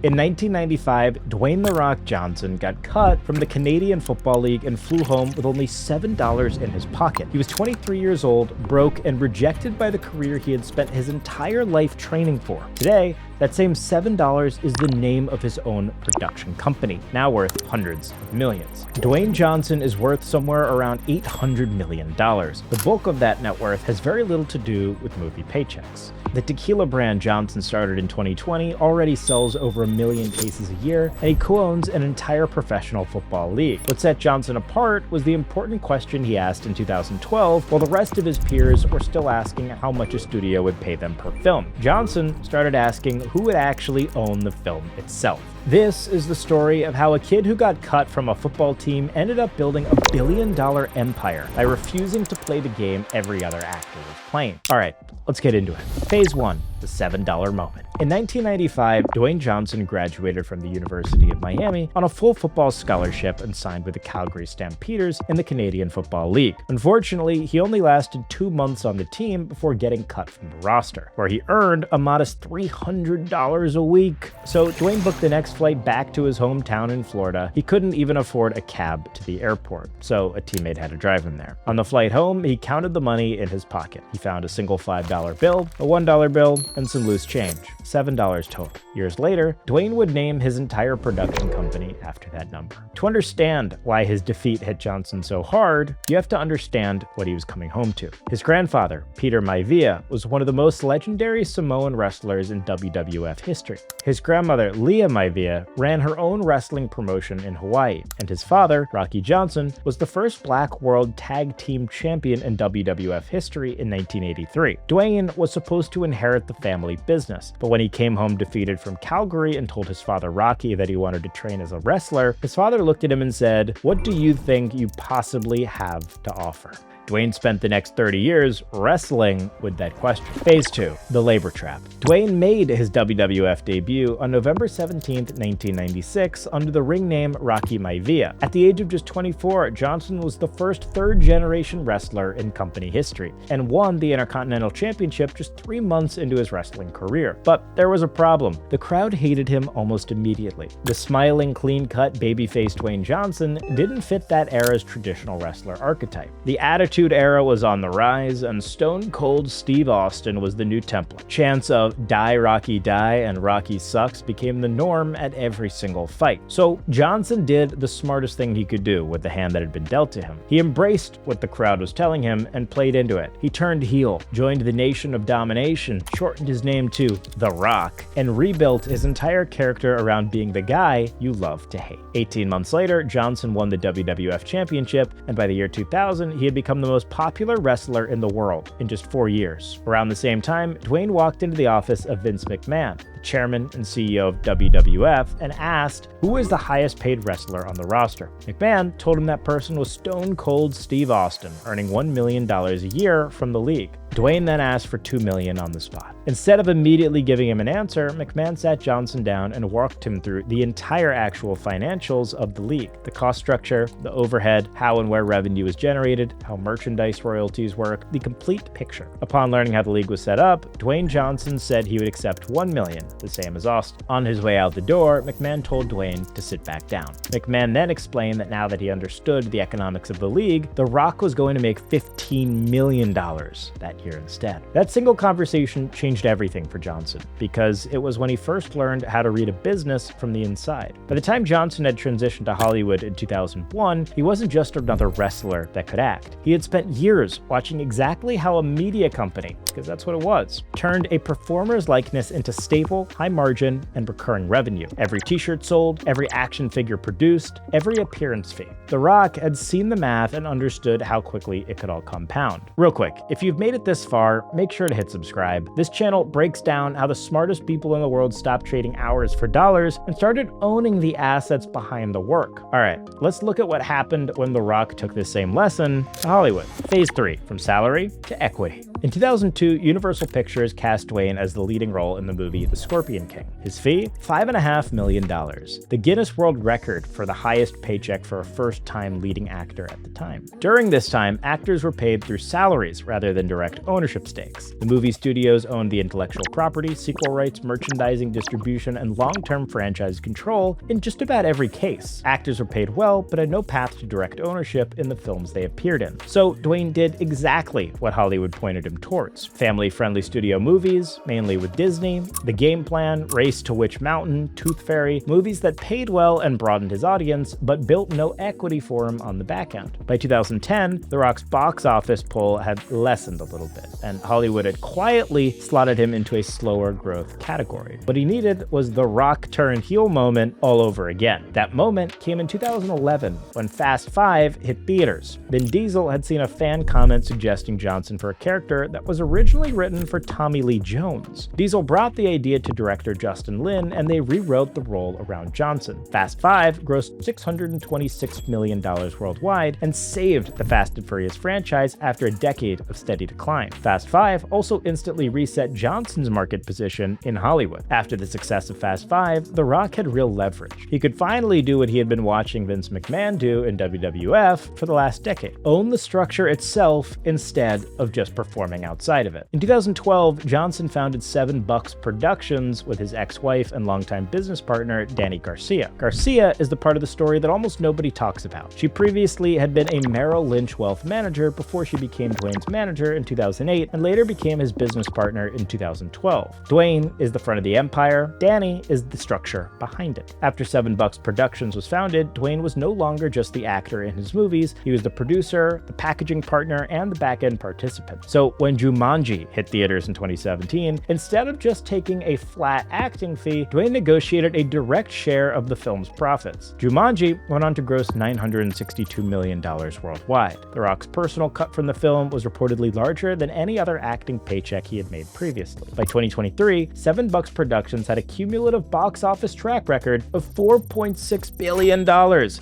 In 1995, Dwayne "The Rock" Johnson got cut from the Canadian Football League and flew home with only $7 in his pocket. He was 23 years old, broke, and rejected by the career he had spent his entire life training for. Today, that same $7 is the name of his own production company, now worth hundreds of millions. Dwayne Johnson is worth somewhere around $800 million. The bulk of that net worth has very little to do with movie paychecks. The tequila brand Johnson started in 2020 already sells over 1 million cases a year, and he co-owns an entire professional football league. What set Johnson apart was the important question he asked in 2012, while the rest of his peers were still asking how much a studio would pay them per film. Johnson started asking who would actually own the film itself. This is the story of how a kid who got cut from a football team ended up building a billion-dollar empire by refusing to play the game every other actor was playing. All right, let's get into it. Phase 1, the $7 moment. In 1995, Dwayne Johnson graduated from the University of Miami on a full football scholarship and signed with the Calgary Stampeders in the Canadian Football League. Unfortunately, he only lasted 2 months on the team before getting cut from the roster, where he earned a modest $300 a week. So Dwayne booked the next flight back to his hometown in Florida. He couldn't even afford a cab to the airport, so a teammate had to drive him there. On the flight home, he counted the money in his pocket. He found a single $5 bill, a $1 bill, and some loose change. $7 total. Years later, Dwayne would name his entire production company after that number. To understand why his defeat hit Johnson so hard, you have to understand what he was coming home to. His grandfather, Peter Maivia, was one of the most legendary Samoan wrestlers in WWF history. His grandmother, Leah Maivia, ran her own wrestling promotion in Hawaii, and his father, Rocky Johnson, was the first Black World Tag Team Champion in WWF history in 1983. Dwayne was supposed to inherit the family business, but when he came home defeated from Calgary and told his father Rocky that he wanted to train as a wrestler, his father looked at him and said, "What do you think you possibly have to offer?" Dwayne spent the next 30 years wrestling with that question. Phase 2, the labor trap. Dwayne made his WWF debut on November 17, 1996, under the ring name Rocky Maivia. At the age of just 24, Johnson was the first third-generation wrestler in company history, and won the Intercontinental Championship just 3 months into his wrestling career. But there was a problem. The crowd hated him almost immediately. The smiling, clean-cut, babyface Dwayne Johnson didn't fit that era's traditional wrestler archetype. The attitude era was on the rise, and Stone Cold Steve Austin was the new template. Chants of "Die Rocky Die" and "Rocky sucks" became the norm at every single fight. So Johnson did the smartest thing he could do with the hand that had been dealt to him. He embraced what the crowd was telling him and played into it. He turned heel, joined the Nation of Domination, shortened his name to The Rock, and rebuilt his entire character around being the guy you love to hate. 18 months later, Johnson won the WWF Championship, and by the year 2000, he had become the most popular wrestler in the world in just 4 years. Around the same time, Dwayne walked into the office of Vince McMahon, the chairman and CEO of WWF, and asked who is the highest paid wrestler on the roster. McMahon told him that person was Stone Cold Steve Austin, earning $1 million a year from the league. Dwayne then asked for $2 million on the spot. Instead of immediately giving him an answer, McMahon sat Johnson down and walked him through the entire actual financials of the league. The cost structure, the overhead, how and where revenue is generated, how merchandise royalties work, the complete picture. Upon learning how the league was set up, Dwayne Johnson said he would accept $1 million, the same as Austin. On his way out the door, McMahon told Dwayne to sit back down. McMahon then explained that now that he understood the economics of the league, The Rock was going to make $15 million that year instead. That single conversation changed everything for Johnson, because it was when he first learned how to read a business from the inside. By the time Johnson had transitioned to Hollywood in 2001, he wasn't just another wrestler that could act. He had spent years watching exactly how a media company, because that's what it was, turned a performer's likeness into stable, high margin, and recurring revenue. Every t-shirt sold, every action figure produced, every appearance fee. The Rock had seen the math and understood how quickly it could all compound. Real quick, if you've made it this far, make sure to hit subscribe. This channel breaks down how the smartest people in the world stopped trading hours for dollars and started owning the assets behind the work. All right, let's look at what happened when The Rock took this same lesson to Hollywood. Phase 3, from salary to equity. In 2002, Universal Pictures cast Dwayne as the leading role in the movie The Scorpion King. His fee? $5.5 million, the Guinness World Record for the highest paycheck for a first-time leading actor at the time. During this time, actors were paid through salaries rather than direct ownership stakes. The movie studios owned the intellectual property, sequel rights, merchandising, distribution, and long-term franchise control in just about every case. Actors were paid well, but had no path to direct ownership in the films they appeared in. So Dwayne did exactly what Hollywood pointed him towards. Family-friendly studio movies, mainly with Disney, The Game Plan, Race to Witch Mountain, Tooth Fairy, movies that paid well and broadened his audience, but built no equity for him on the back end. By 2010, The Rock's box office pull had lessened a little bit, and Hollywood had quietly slotted him into a slower growth category. What he needed was the Rock turn heel moment all over again. That moment came in 2011 when Fast 5 hit theaters. Vin Diesel had seen a fan comment suggesting Johnson for a character that was originally written for Tommy Lee Jones. Diesel brought the idea to director Justin Lin, and they rewrote the role around Johnson. Fast 5 grossed $626 million worldwide and saved the Fast and Furious franchise after a decade of steady decline. Fast 5 also instantly reset Johnson's market position in Hollywood. After the success of Fast 5, The Rock had real leverage. He could finally do what he had been watching Vince McMahon do in WWF for the last decade: own the structure itself instead of just performing outside of it. In 2012, Johnson founded $7 Productions with his ex-wife and longtime business partner, Dany Garcia. Garcia is the part of the story that almost nobody talks about. She previously had been a Merrill Lynch wealth manager before she became Dwayne's manager in 2008 and later became his business partner in 2012. Dwayne is the front of the empire, Dany is the structure behind it. After $7 Productions was founded, Dwayne was no longer just the actor in his movies, he was the producer, the packaging partner, and the back-end participant. So when Jumanji hit theaters in 2017, instead of just taking a flat acting fee, Dwayne negotiated a direct share of the film's profits. Jumanji went on to gross $962 million worldwide. The Rock's personal cut from the film was reportedly larger than any other acting paycheck he had made previously. By 2023, $7 Productions had a cumulative box office track record of $4.6 billion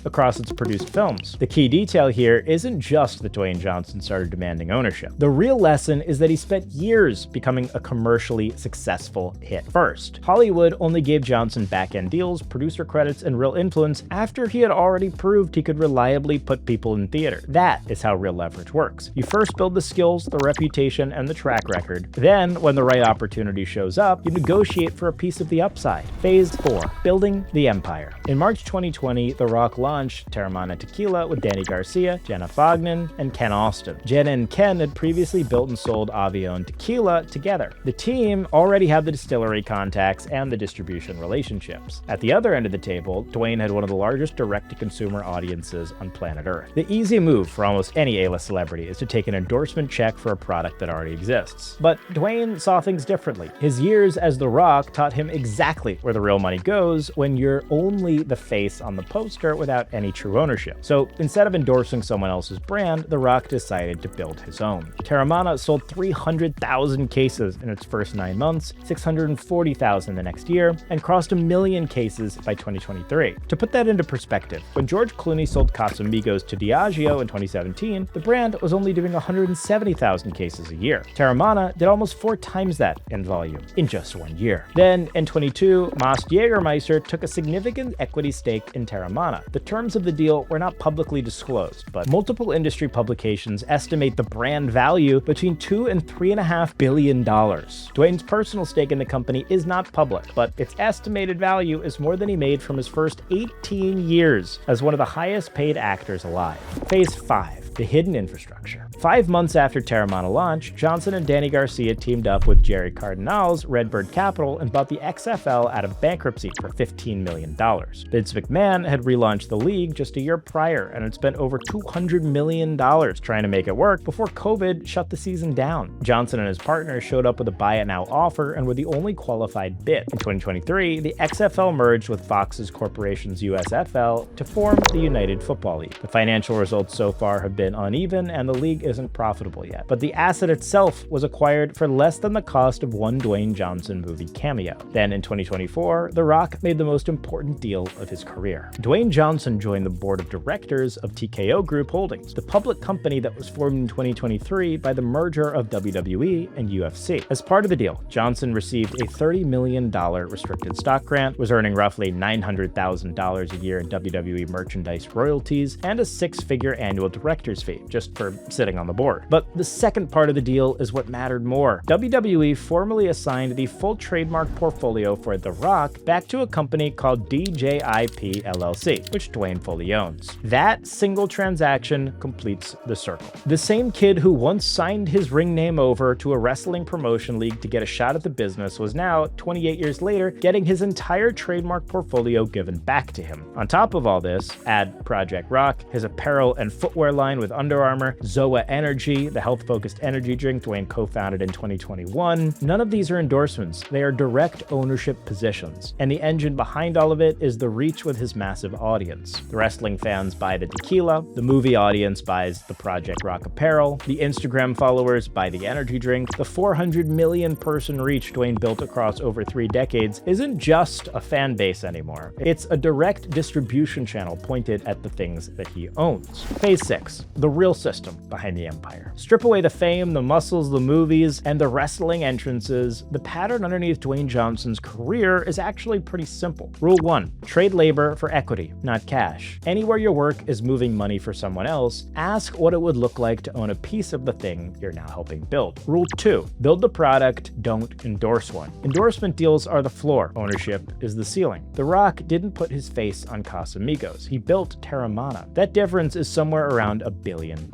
across its produced films. The key detail here isn't just that Dwayne Johnson started demanding ownership. The real lesson is that he spent years becoming a commercially successful hit. First, Hollywood only gave Johnson back-end deals, producer credits, and real influence after he had already proved he could reliably put people in theater. That is how real leverage works. You first build the skills, the reputation, and the track record. Then, when the right opportunity shows up, you negotiate for a piece of the upside. Phase 4. Building the empire. In March 2020, The Rock launched Teremana Tequila with Dany Garcia, Jenna Fagnan, and Ken Austin. Jenna and Ken had previously built and sold Avion Tequila together. The team already had the distillery contacts and the distribution relationships. At the other end of the table, Dwayne had one of the largest direct-to-consumer audiences on planet Earth. The easy move for almost any A-list celebrity is to take an endorsement check for a product that already exists. But Dwayne saw things differently. His years as The Rock taught him exactly where the real money goes when you're only the face on the poster without any true ownership. So instead of endorsing someone else's brand, The Rock decided to build his own. Teremana sold 300,000 cases in its first 9 months, 640,000 the next year, and crossed 1 million cases by 2023. To put that into perspective, when George Clooney sold Casamigos to Diageo in 2017, the brand was only doing 170,000 cases a year. Teremana did almost 4 times that in volume in just 1 year. Then, in 22, Mast Jägermeister took a significant equity stake in Teremana. The terms of the deal were not publicly disclosed, but multiple industry publications estimate the brand value between $2 and $3.5 billion. Dwayne's personal stake in the company is not public, but its estimated value is more than he made from his first 18 years as one of the highest paid actors alive. Phase 5. The hidden infrastructure. 5 months after Teremana launch, Johnson and Dany Garcia teamed up with Jerry Cardinal's RedBird Capital and bought the XFL out of bankruptcy for $15 million. Vince McMahon had relaunched the league just a year prior and had spent over $200 million trying to make it work before COVID shut the season down. Johnson and his partners showed up with a buy it now offer and were the only qualified bid. In 2023, the XFL merged with Fox's Corporation's USFL to form the United Football League. The financial results so far have been uneven, and the league is isn't profitable yet, but the asset itself was acquired for less than the cost of one Dwayne Johnson movie cameo. Then in 2024, The Rock made the most important deal of his career. Dwayne Johnson joined the board of directors of TKO Group Holdings, the public company that was formed in 2023 by the merger of WWE and UFC. As part of the deal, Johnson received a $30 million restricted stock grant, was earning roughly $900,000 a year in WWE merchandise royalties, and a six-figure annual director's fee, just for sitting on the board. But the second part of the deal is what mattered more. WWE formally assigned the full trademark portfolio for The Rock back to a company called DJIP LLC, which Dwayne fully owns. That single transaction completes the circle. The same kid who once signed his ring name over to a wrestling promotion league to get a shot at the business was now, 28 years later, getting his entire trademark portfolio given back to him. On top of all this, add Project Rock, his apparel and footwear line with Under Armour, Zoa Energy, the health-focused energy drink Dwayne co-founded in 2021. None of these are endorsements. They are direct ownership positions. And the engine behind all of it is the reach with his massive audience. The wrestling fans buy the tequila, the movie audience buys the Project Rock apparel, the Instagram followers buy the energy drink. The 400 million person reach Dwayne built across over 3 decades isn't just a fan base anymore. It's a direct distribution channel pointed at the things that he owns. Phase 6, the real system behind the empire. Strip away the fame, the muscles, the movies, and the wrestling entrances. The pattern underneath Dwayne Johnson's career is actually pretty simple. Rule 1, trade labor for equity, not cash. Anywhere your work is moving money for someone else, ask what it would look like to own a piece of the thing you're now helping build. Rule 2, build the product, don't endorse one. Endorsement deals are the floor, ownership is the ceiling. The Rock didn't put his face on Casamigos, he built Teremana. That difference is somewhere around $1 billion.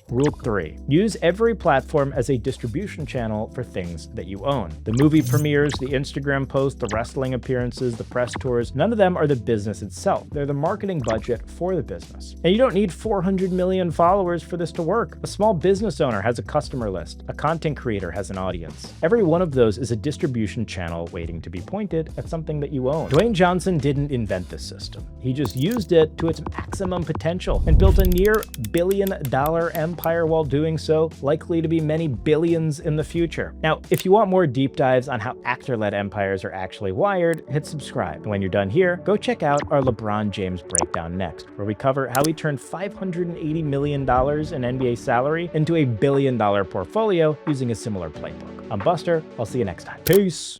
Rule 3, use every platform as a distribution channel for things that you own. The movie premieres, the Instagram posts, the wrestling appearances, the press tours, none of them are the business itself. They're the marketing budget for the business. And you don't need 400 million followers for this to work. A small business owner has a customer list. A content creator has an audience. Every one of those is a distribution channel waiting to be pointed at something that you own. Dwayne Johnson didn't invent this system. He just used it to its maximum potential and built a near billion-dollar empire while doing so, likely to be many billions in the future. Now, if you want more deep dives on how actor-led empires are actually wired, hit subscribe. And when you're done here, go check out our LeBron James breakdown next, where we cover how he turned $580 million in NBA salary into a $1 billion portfolio using a similar playbook. I'm Buster. I'll see you next time. Peace.